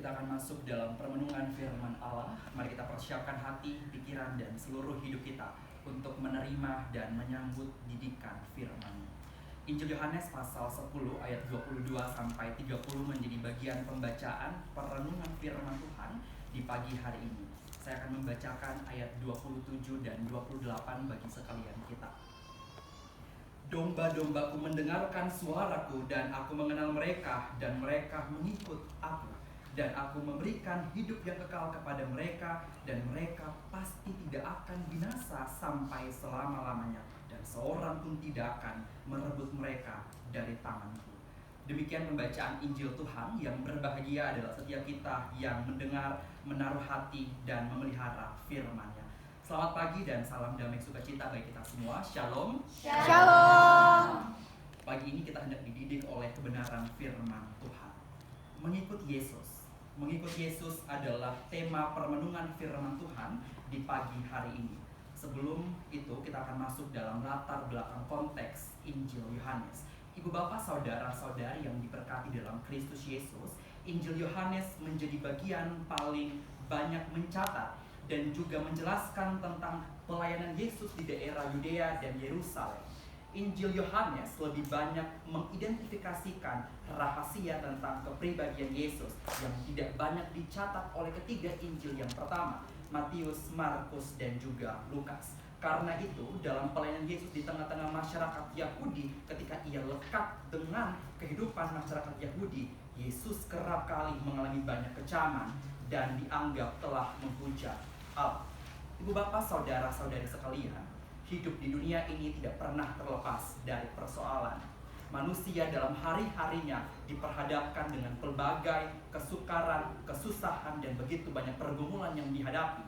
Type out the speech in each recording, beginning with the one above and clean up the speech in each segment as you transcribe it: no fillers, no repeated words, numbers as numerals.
kita akan masuk dalam permenungan firman Allah. Mari kita persiapkan hati, pikiran, dan seluruh hidup kita untuk menerima dan menyambut didikan firman. Injil Yohanes pasal 10 ayat 22 sampai 30 menjadi bagian pembacaan perenungan firman Tuhan di pagi hari ini. Saya akan membacakan ayat 27 dan 28 bagi sekalian kita. Domba-dombaku mendengarkan suaraku, dan aku mengenal mereka, dan mereka mengikut aku. Dan aku memberikan hidup yang kekal kepada mereka, dan mereka pasti tidak akan binasa sampai selama-lamanya. Dan seorang pun tidak akan merebut mereka dari tanganku. Demikian pembacaan Injil Tuhan. Yang berbahagia adalah setiap kita yang mendengar, menaruh hati, dan memelihara firman-Nya. Selamat pagi dan salam damai sukacita bagi kita semua. Shalom. Shalom. Pagi ini kita hendak dididik oleh kebenaran firman Tuhan. Mengikut Yesus. Mengikut Yesus adalah tema permenungan firman Tuhan di pagi hari ini. Sebelum itu kita akan masuk dalam latar belakang konteks Injil Yohanes. Ibu bapak saudara-saudari yang diberkati dalam Kristus Yesus, Injil Yohanes menjadi bagian paling banyak mencatat dan juga menjelaskan tentang pelayanan Yesus di daerah Yudea dan Yerusalem. Injil Yohanes lebih banyak mengidentifikasikan rahasia tentang kepribadian Yesus yang tidak banyak dicatat oleh ketiga Injil yang pertama, Matius, Markus, dan juga Lukas. Karena itu, dalam pelayanan Yesus di tengah-tengah masyarakat Yahudi, ketika ia lekat dengan kehidupan masyarakat Yahudi, Yesus kerap kali mengalami banyak kecaman dan dianggap telah menghujat Allah. Ibu bapak saudara-saudari sekalian, hidup di dunia ini tidak pernah terlepas dari persoalan. Manusia dalam hari-harinya diperhadapkan dengan pelbagai kesukaran, kesusahan, dan begitu banyak pergumulan yang dihadapi.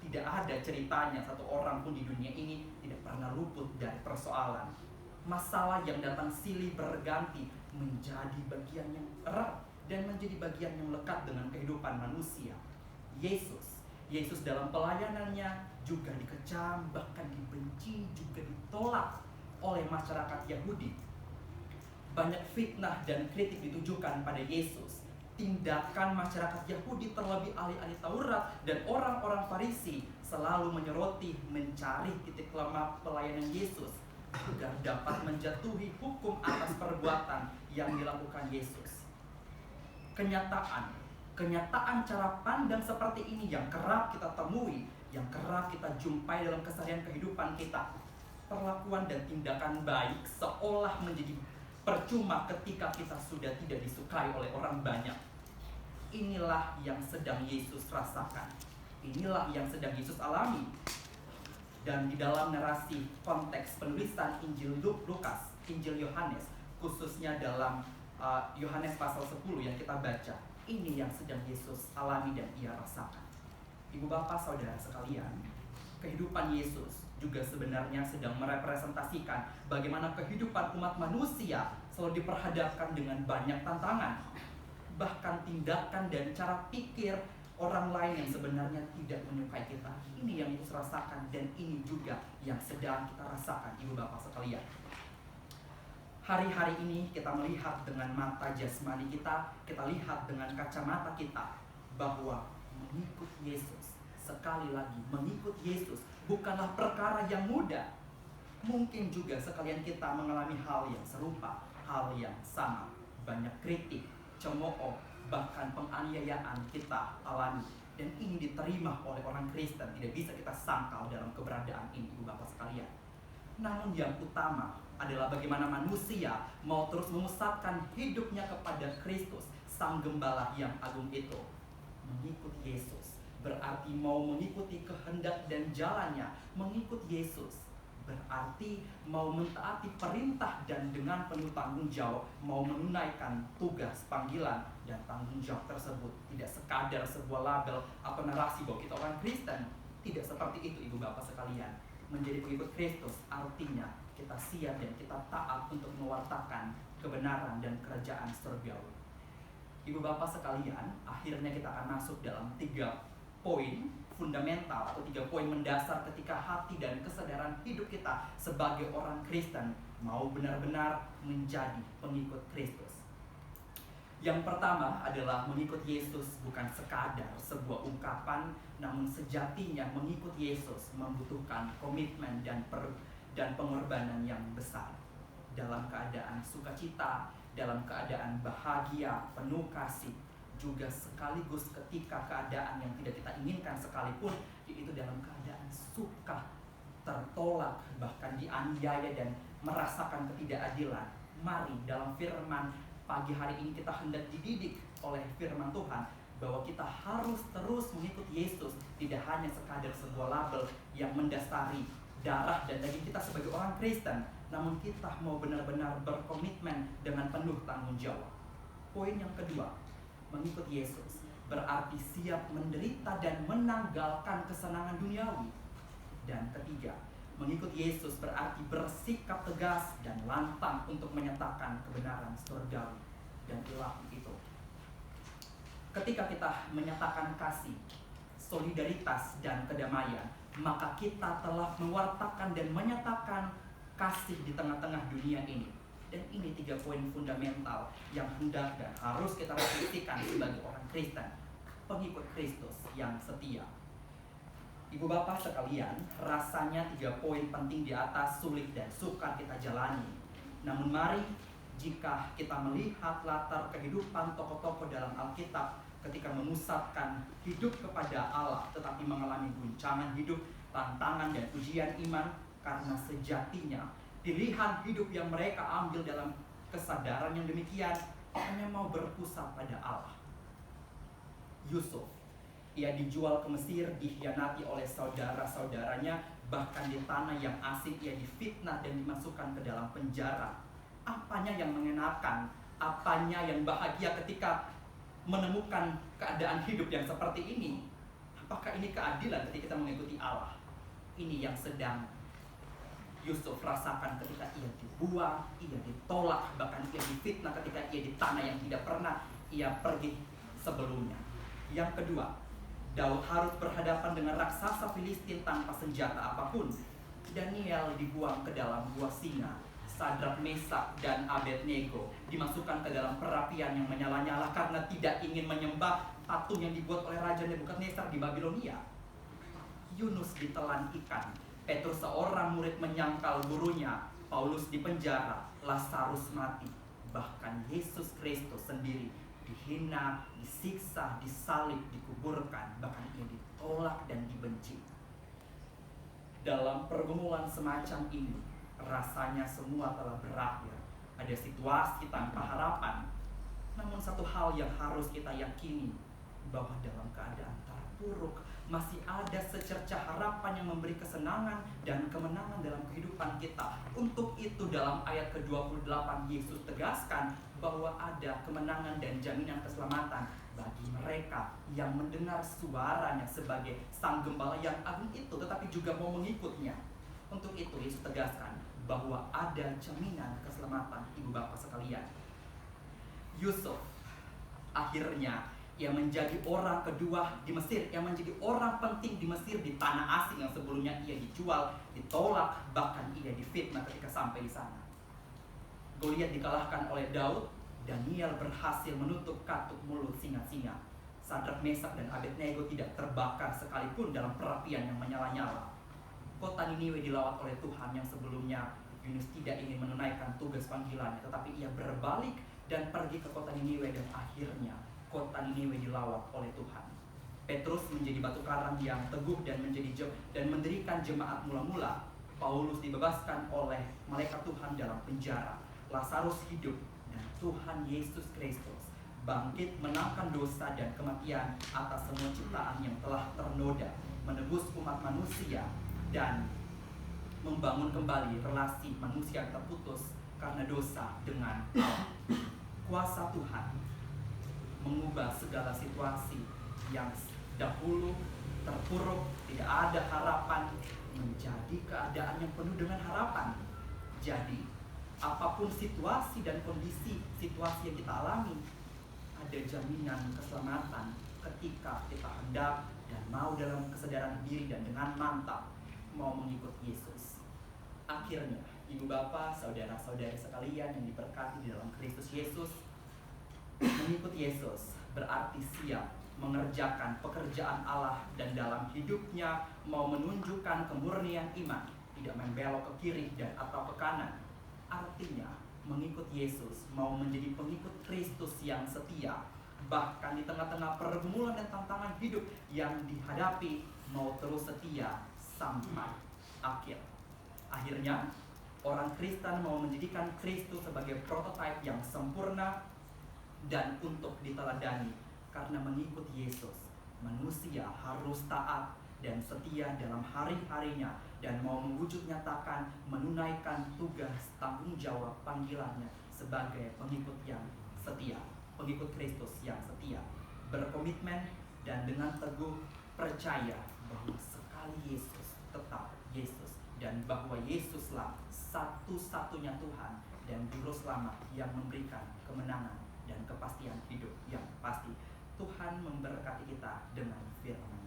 Tidak ada ceritanya satu orang pun di dunia ini tidak pernah luput dari persoalan. Masalah yang datang silih berganti menjadi bagian yang erat dan menjadi bagian yang lekat dengan kehidupan manusia. Yesus dalam pelayanannya juga dikecam, bahkan dibenci, juga ditolak oleh masyarakat Yahudi. Banyak fitnah dan kritik ditujukan pada Yesus. Tindakan masyarakat Yahudi, terlebih ahli-ahli Taurat dan orang-orang Farisi, selalu menyoroti, mencari titik lemah pelayanan Yesus agar dapat menjatuhi hukum atas perbuatan yang dilakukan Yesus. Kenyataan cara pandang seperti ini yang kerap kita temui, yang kerap kita jumpai dalam keseharian kehidupan kita. Perlakuan dan tindakan baik seolah menjadi percuma ketika kita sudah tidak disukai oleh orang banyak. Inilah yang sedang Yesus rasakan. Inilah yang sedang Yesus alami. Dan di dalam narasi konteks penulisan Injil Lukas, Injil Yohanes, khususnya dalam Yohanes pasal 10 yang kita baca, ini yang sedang Yesus alami dan ia rasakan. Ibu bapak saudara sekalian, kehidupan Yesus juga sebenarnya sedang merepresentasikan bagaimana kehidupan umat manusia selalu diperhadapkan dengan banyak tantangan. Bahkan tindakan dan cara pikir orang lain yang sebenarnya tidak menyukai kita. Ini yang Yesus rasakan dan ini juga yang sedang kita rasakan, ibu bapak sekalian. Hari-hari ini kita melihat dengan mata jasmani kita lihat dengan kacamata kita bahwa mengikut Yesus, sekali lagi mengikut Yesus bukanlah perkara yang mudah. Mungkin juga sekalian kita mengalami hal yang serupa, hal yang sama. Banyak kritik, cemooh, bahkan penganiayaan kita alami. Dan ini diterima oleh orang Kristen, tidak bisa kita sangkal dalam keberadaan ini, ibu bapak sekalian. Namun yang utama adalah bagaimana manusia mau terus memusatkan hidupnya kepada Kristus, Sang Gembala yang agung itu. Mengikut Yesus berarti mau mengikuti kehendak dan jalannya. Mengikut Yesus berarti mau mentaati perintah dan dengan penuh tanggung jawab mau menunaikan tugas, panggilan, dan tanggung jawab tersebut. Tidak sekadar sebuah label atau narasi bahwa kita orang Kristen. Tidak seperti itu, ibu bapak sekalian. Menjadi pengikut Kristus artinya kita siap dan kita taat untuk mewartakan kebenaran dan kerajaan surgawi. Ibu bapak sekalian, akhirnya kita akan masuk dalam 3 poin fundamental atau 3 poin mendasar ketika hati dan kesadaran hidup kita sebagai orang Kristen mau benar-benar menjadi pengikut Kristus. Yang pertama adalah mengikut Yesus bukan sekadar sebuah ungkapan, namun sejatinya mengikut Yesus membutuhkan komitmen dan pengorbanan yang besar. Dalam keadaan sukacita, dalam keadaan bahagia, penuh kasih, juga sekaligus ketika keadaan yang tidak kita inginkan sekalipun, yaitu dalam keadaan suka, tertolak, bahkan dianiaya dan merasakan ketidakadilan. Mari dalam firman pagi hari ini kita hendak dididik oleh firman Tuhan bahwa kita harus terus mengikut Yesus, tidak hanya sekadar sebuah label yang mendasari darah dan daging kita sebagai orang Kristen, namun kita mau benar-benar berkomitmen dengan penuh tanggung jawab. Poin yang kedua, mengikut Yesus berarti siap menderita dan menanggalkan kesenangan duniawi. Dan ketiga, mengikut Yesus berarti bersikap tegas dan lantang untuk menyatakan kebenaran surgawi dan ilahi itu. Ketika kita menyatakan kasih, solidaritas, dan kedamaian, maka kita telah mewartakan dan menyatakan kasih di tengah-tengah dunia ini. Dan ini 3 poin fundamental yang hendak dan harus kita refleksikan sebagai orang Kristen, pengikut Kristus yang setia. Ibu bapak sekalian, rasanya 3 poin penting di atas sulit dan sukar kita jalani. Namun mari, jika kita melihat latar kehidupan tokoh-tokoh dalam Alkitab ketika memusatkan hidup kepada Allah tetapi mengalami guncangan hidup, tantangan dan ujian iman, karena sejatinya pilihan hidup yang mereka ambil dalam kesadaran yang demikian hanya mau berpusat pada Allah. Yusuf, ia dijual ke Mesir, dikhianati oleh saudara-saudaranya, bahkan di tanah yang asing ia difitnah dan dimasukkan ke dalam penjara. Apanya yang mengenakan, apanya yang bahagia ketika menemukan keadaan hidup yang seperti ini? Apakah ini keadilan ketika kita mengikuti Allah? Ini yang sedang Yusuf rasakan ketika ia dibuang, ia ditolak, bahkan ia difitnah ketika ia di tanah yang tidak pernah ia pergi sebelumnya. Yang kedua, Daud harus berhadapan dengan raksasa Filistin tanpa senjata apapun. Daniel dibuang ke dalam gua singa. Sadrak, Mesak, dan Abednego dimasukkan ke dalam perapian yang menyala-nyala karena tidak ingin menyembah patung yang dibuat oleh Raja Nebukadnezar di Babilonia. Yunus ditelan ikan. Petrus seorang murid menyangkal gurunya. Paulus dipenjara. Lazarus mati. Bahkan Yesus Kristus sendiri dihina, disiksa, disalib, dikuburkan, bahkan ia ditolak dan dibenci. Dalam pergumulan semacam ini, rasanya semua telah berakhir. Ada situasi tanpa harapan. Namun satu hal yang harus kita yakini, bahwa dalam keadaan terpuruk masih ada secerca harapan yang memberi kesenangan dan kemenangan dalam kehidupan kita. Untuk itu dalam ayat ke-28 Yesus tegaskan bahwa ada kemenangan dan jaminan keselamatan bagi mereka yang mendengar suaranya sebagai Sang Gembala yang agung itu, tetapi juga mau mengikutnya. Untuk itu Yesus tegaskan bahwa ada jaminan keselamatan, ibu bapak sekalian. Yusuf akhirnya ia menjadi orang kedua di Mesir, ia menjadi orang penting di Mesir, di tanah asing yang sebelumnya ia dijual, ditolak, bahkan ia difitnah ketika sampai di sana. Goliat dikalahkan oleh Daud. Daniel berhasil menutup katup mulut singa-singa. Sadrak, Mesak, dan Abednego tidak terbakar sekalipun dalam perapian yang menyala-nyala. Kota Niniwe dilawat oleh Tuhan yang sebelumnya Yunus tidak ingin menunaikan tugas panggilannya, tetapi ia berbalik dan pergi ke kota Niniwe, dan akhirnya kota Niniwe dilawat oleh Tuhan. Petrus menjadi batu karang yang teguh dan mendirikan jemaat mula-mula. Paulus dibebaskan oleh malaikat Tuhan dalam penjara. Lazarus hidup, dan Tuhan Yesus Kristus bangkit menangkan dosa dan kematian atas semua ciptaan yang telah ternoda, menebus umat manusia dan membangun kembali relasi manusia yang terputus karena dosa dengan Allah. Kuasa Tuhan mengubah segala situasi yang dahulu terpuruk, tidak ada harapan, menjadi keadaan yang penuh dengan harapan. Jadi apapun situasi dan kondisi situasi yang kita alami, ada jaminan keselamatan ketika kita hendak dan mau dalam kesadaran diri dan dengan mantap mau mengikut Yesus. Akhirnya, ibu bapak, saudara-saudari sekalian yang diberkati di dalam Kristus Yesus, Mengikut Yesus berarti siap mengerjakan pekerjaan Allah dan dalam hidupnya mau menunjukkan kemurnian iman, tidak membelok ke kiri dan atau ke kanan. Artinya mengikut Yesus mau menjadi pengikut Kristus yang setia, bahkan di tengah-tengah pergumulan dan tantangan hidup yang dihadapi mau terus setia sampai akhir. Akhirnya orang Kristen mau menjadikan Kristus sebagai prototipe yang sempurna dan untuk diteladani. Karena mengikut Yesus, manusia harus taat dan setia dalam hari-harinya dan mau mewujud nyatakan menunaikan tugas tanggung jawab panggilannya sebagai pengikut yang setia, pengikut Kristus yang setia, berkomitmen dan dengan teguh percaya bahwa sekali Yesus tetap Yesus dan bahwa Yesuslah satu-satunya Tuhan dan Juru Selamat yang memberikan kemenangan dan kepastian hidup yang pasti. Tuhan memberkati kita dengan firman.